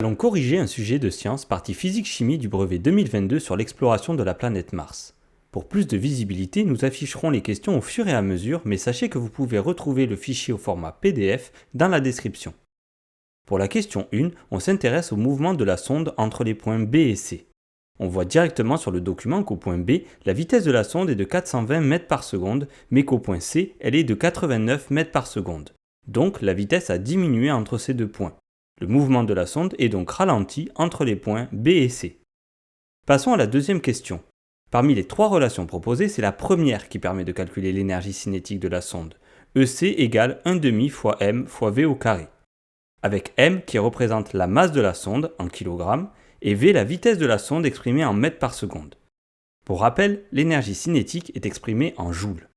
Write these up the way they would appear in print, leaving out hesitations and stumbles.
Allons corriger un sujet de science partie physique-chimie du brevet 2022 sur l'exploration de la planète Mars. Pour plus de visibilité, nous afficherons les questions au fur et à mesure, mais sachez que vous pouvez retrouver le fichier au format PDF dans la description. Pour la question 1, on s'intéresse au mouvement de la sonde entre les points B et C. On voit directement sur le document qu'au point B, la vitesse de la sonde est de 420 mètres par seconde, mais qu'au point C, elle est de 89 mètres par seconde. Donc la vitesse a diminué entre ces deux points. Le mouvement de la sonde est donc ralenti entre les points B et C. Passons à la deuxième question. Parmi les trois relations proposées, c'est la première qui permet de calculer l'énergie cinétique de la sonde. EC égale 1,5 fois m fois v au carré. Avec m qui représente la masse de la sonde en kilogrammes et v la vitesse de la sonde exprimée en mètres par seconde. Pour rappel, l'énergie cinétique est exprimée en joules.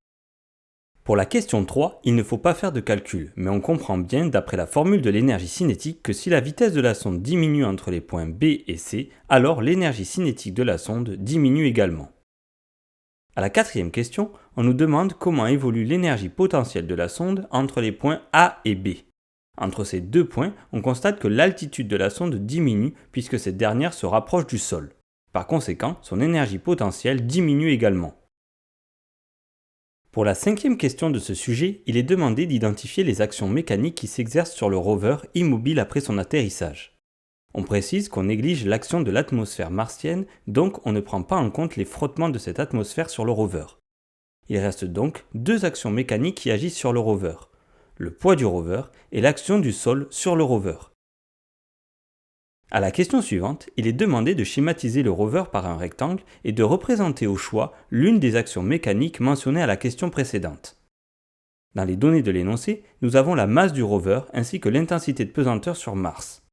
Pour la question 3, il ne faut pas faire de calcul, mais on comprend bien d'après la formule de l'énergie cinétique que si la vitesse de la sonde diminue entre les points B et C, alors l'énergie cinétique de la sonde diminue également. À la quatrième question, on nous demande comment évolue l'énergie potentielle de la sonde entre les points A et B. Entre ces deux points, on constate que l'altitude de la sonde diminue puisque cette dernière se rapproche du sol. Par conséquent, son énergie potentielle diminue également. Pour la cinquième question de ce sujet, il est demandé d'identifier les actions mécaniques qui s'exercent sur le rover immobile après son atterrissage. On précise qu'on néglige l'action de l'atmosphère martienne, donc on ne prend pas en compte les frottements de cette atmosphère sur le rover. Il reste donc deux actions mécaniques qui agissent sur le rover, le poids du rover et l'action du sol sur le rover. À la question suivante, il est demandé de schématiser le rover par un rectangle et de représenter au choix l'une des actions mécaniques mentionnées à la question précédente. Dans les données de l'énoncé, nous avons la masse du rover ainsi que l'intensité de pesanteur sur Mars.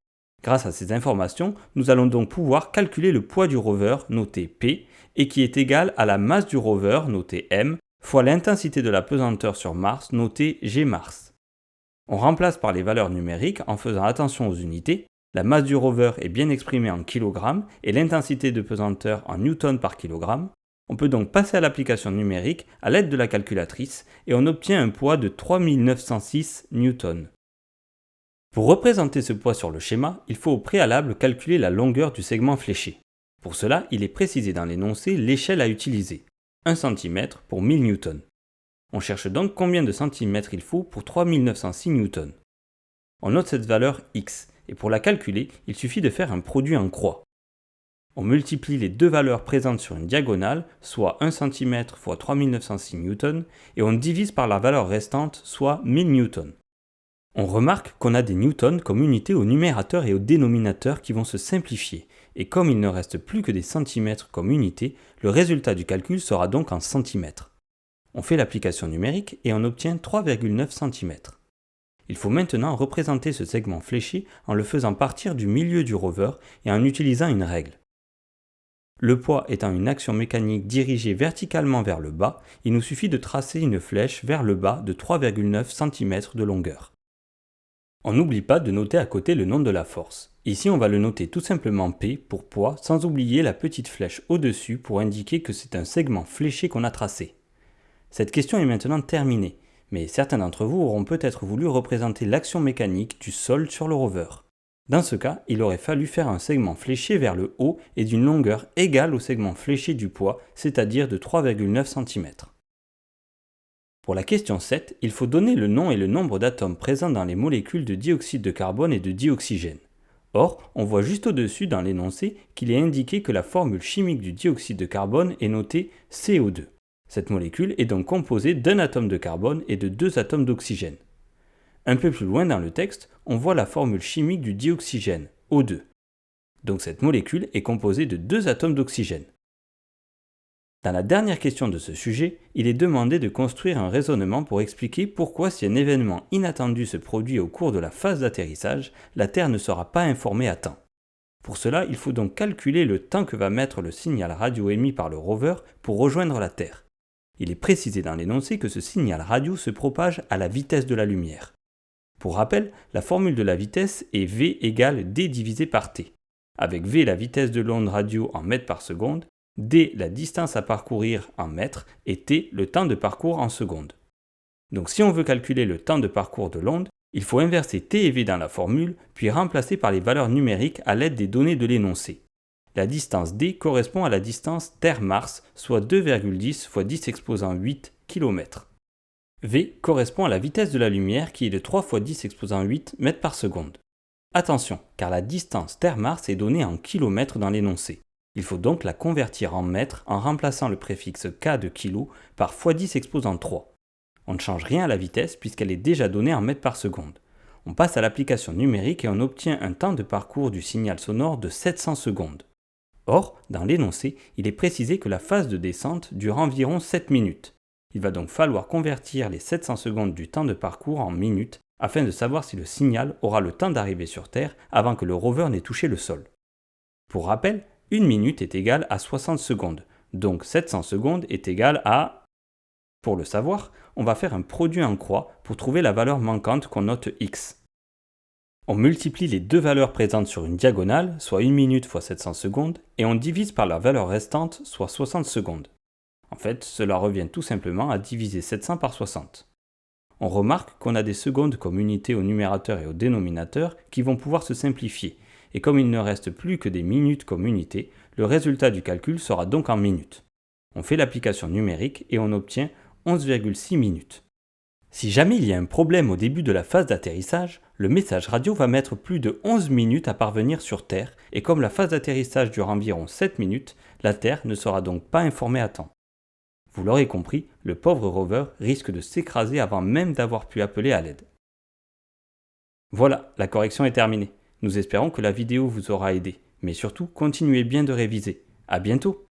Grâce à ces informations, nous allons donc pouvoir calculer le poids du rover, noté P, et qui est égal à la masse du rover, noté M, fois l'intensité de la pesanteur sur Mars, noté Gmars. On remplace par les valeurs numériques en faisant attention aux unités. La masse du rover est bien exprimée en kilogrammes et l'intensité de pesanteur en newton par kilogramme. On peut donc passer à l'application numérique à l'aide de la calculatrice et on obtient un poids de 3906 newtons. Pour représenter ce poids sur le schéma, il faut au préalable calculer la longueur du segment fléché. Pour cela, il est précisé dans l'énoncé l'échelle à utiliser, 1 cm pour 1000 newtons. On cherche donc combien de centimètres il faut pour 3906 newtons. On note cette valeur x. Et pour la calculer, il suffit de faire un produit en croix. On multiplie les deux valeurs présentes sur une diagonale, soit 1 cm fois 3906 newtons, et on divise par la valeur restante, soit 1000 newtons. On remarque qu'on a des newtons comme unité au numérateur et au dénominateur qui vont se simplifier, et comme il ne reste plus que des centimètres comme unité, le résultat du calcul sera donc en centimètres. On fait l'application numérique et on obtient 3,9 cm. Il faut maintenant représenter ce segment fléché en le faisant partir du milieu du rover et en utilisant une règle. Le poids étant une action mécanique dirigée verticalement vers le bas, il nous suffit de tracer une flèche vers le bas de 3,9 cm de longueur. On n'oublie pas de noter à côté le nom de la force. Ici on va le noter tout simplement P pour poids sans oublier la petite flèche au-dessus pour indiquer que c'est un segment fléché qu'on a tracé. Cette question est maintenant terminée. Mais certains d'entre vous auront peut-être voulu représenter l'action mécanique du sol sur le rover. Dans ce cas, il aurait fallu faire un segment fléché vers le haut et d'une longueur égale au segment fléché du poids, c'est-à-dire de 3,9 cm. Pour la question 7, il faut donner le nom et le nombre d'atomes présents dans les molécules de dioxyde de carbone et de dioxygène. Or, on voit juste au-dessus dans l'énoncé qu'il est indiqué que la formule chimique du dioxyde de carbone est notée CO2. Cette molécule est donc composée d'un atome de carbone et de deux atomes d'oxygène. Un peu plus loin dans le texte, on voit la formule chimique du dioxygène, O2. Donc cette molécule est composée de deux atomes d'oxygène. Dans la dernière question de ce sujet, il est demandé de construire un raisonnement pour expliquer pourquoi si un événement inattendu se produit au cours de la phase d'atterrissage, la Terre ne sera pas informée à temps. Pour cela, il faut donc calculer le temps que va mettre le signal radio émis par le rover pour rejoindre la Terre. Il est précisé dans l'énoncé que ce signal radio se propage à la vitesse de la lumière. Pour rappel, la formule de la vitesse est V égale D divisé par T, avec V la vitesse de l'onde radio en mètres par seconde, D la distance à parcourir en mètres et T le temps de parcours en secondes. Donc si on veut calculer le temps de parcours de l'onde, Il faut inverser t et v dans la formule, puis remplacer par les valeurs numériques à l'aide des données de l'énoncé. La distance d correspond à la distance Terre-Mars, soit 2,10 fois 10 exposant 8 km. V correspond à la vitesse de la lumière qui est de 3 fois 10 exposant 8 mètres par seconde. Attention, car la distance Terre-Mars est donnée en kilomètres dans l'énoncé. Il faut donc la convertir en mètres en remplaçant le préfixe k de kilo par fois 10 exposant 3. On ne change rien à la vitesse puisqu'elle est déjà donnée en mètres par seconde. On passe à l'application numérique et on obtient un temps de parcours du signal sonore de 700 secondes. Or, dans l'énoncé, il est précisé que la phase de descente dure environ 7 minutes. Il va donc falloir convertir les 700 secondes du temps de parcours en minutes afin de savoir si le signal aura le temps d'arriver sur Terre avant que le rover n'ait touché le sol. Pour rappel, une minute est égale à 60 secondes, donc 700 secondes est égale à... Pour le savoir, on va faire un produit en croix pour trouver la valeur manquante qu'on note x. On multiplie les deux valeurs présentes sur une diagonale, soit 1 minute fois 700 secondes, et on divise par la valeur restante, soit 60 secondes. En fait, cela revient tout simplement à diviser 700 par 60. On remarque qu'on a des secondes comme unité au numérateur et au dénominateur qui vont pouvoir se simplifier, et comme il ne reste plus que des minutes comme unité, le résultat du calcul sera donc en minutes. On fait l'application numérique et on obtient 11,6 minutes. Si jamais il y a un problème au début de la phase d'atterrissage, le message radio va mettre plus de 11 minutes à parvenir sur Terre, et comme la phase d'atterrissage dure environ 7 minutes, la Terre ne sera donc pas informée à temps. Vous l'aurez compris, le pauvre rover risque de s'écraser avant même d'avoir pu appeler à l'aide. Voilà, la correction est terminée. Nous espérons que la vidéo vous aura aidé, mais surtout continuez bien de réviser. À bientôt!